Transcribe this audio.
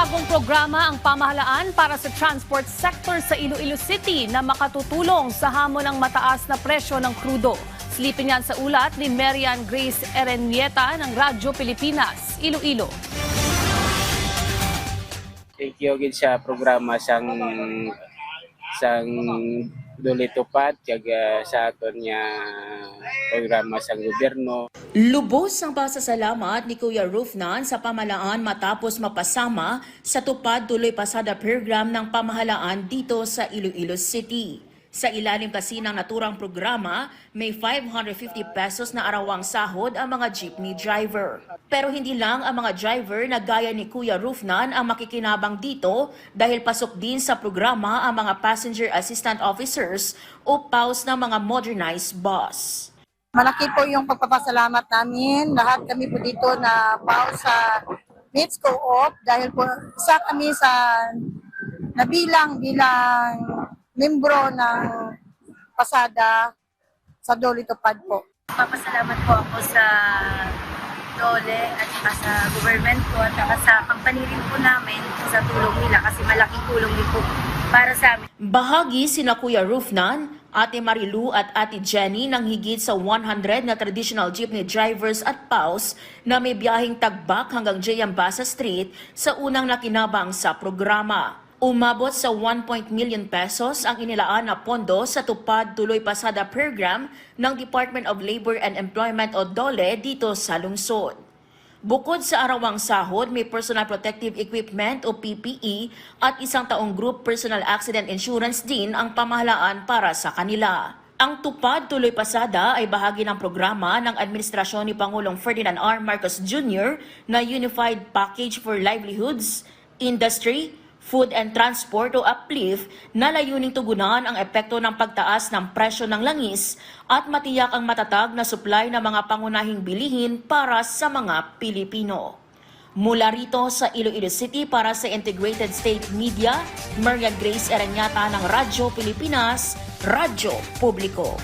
bagong programa ang pamahalaan para sa transport sector sa Iloilo City na makatutulong sa hamon ng mataas na presyo ng krudo. Silipin yan sa ulat ni Marian Grace Erenieta ng Radyo Pilipinas, Iloilo. Thank you gid sa programa sang dulitupad kag sa aton nga programa sa gobyerno. Lubos ang pasasalamat ni Kuya Rufnan sa pamahalaan matapos mapasama sa tupad tuloy pasada program ng pamahalaan dito sa Iloilo City. Sa ilalim kasi ng naturang programa, may 550 pesos na arawang sahod ang mga jeepney driver. Pero hindi lang ang mga driver na gaya ni Kuya Rufnan ang makikinabang dito dahil pasok din sa programa ang mga passenger assistant officers o PAWs ng mga modernized bus. Malaki po yung pagpapasalamat namin. Lahat kami po dito na PAWs sa Meets Co-op dahil po isa kami sa bilang membro ng pasada sa Dolitupad po. Papasalamat po ako sa Dole at saka sa government po at saka sa company rin po namin sa tulong nila kasi malaking tulong din po para sa amin. Bahagi sina Kuya Rufnan, Ate Marilu at Ate Jenny ng higit sa 100 na traditional jeepney drivers at PAWs na may biyaheng tagbak hanggang Jayambasa Street sa unang nakinabang sa programa. Umabot sa 1 million pesos ang inilaan na pondo sa tupad tuloy pasada program ng Department of Labor and Employment o DOLE dito sa lungsod. Bukod sa arawang sahod, may personal protective equipment o PPE at isang taong group personal accident insurance din ang pamahalaan para sa kanila. Ang tupad tuloy pasada ay bahagi ng programa ng administrasyon ni Pangulong Ferdinand R. Marcos Jr. na Unified Package for Livelihoods, Industry, Food and Transport o UPLIFT na layuning tugunan ang epekto ng pagtaas ng presyo ng langis at matiyak ang matatag na supply ng mga pangunahing bilihin para sa mga Pilipino. Mula rito sa Iloilo City para sa Integrated State Media, Marian Grace Erenieta ng Radyo Pilipinas, Radyo Publiko.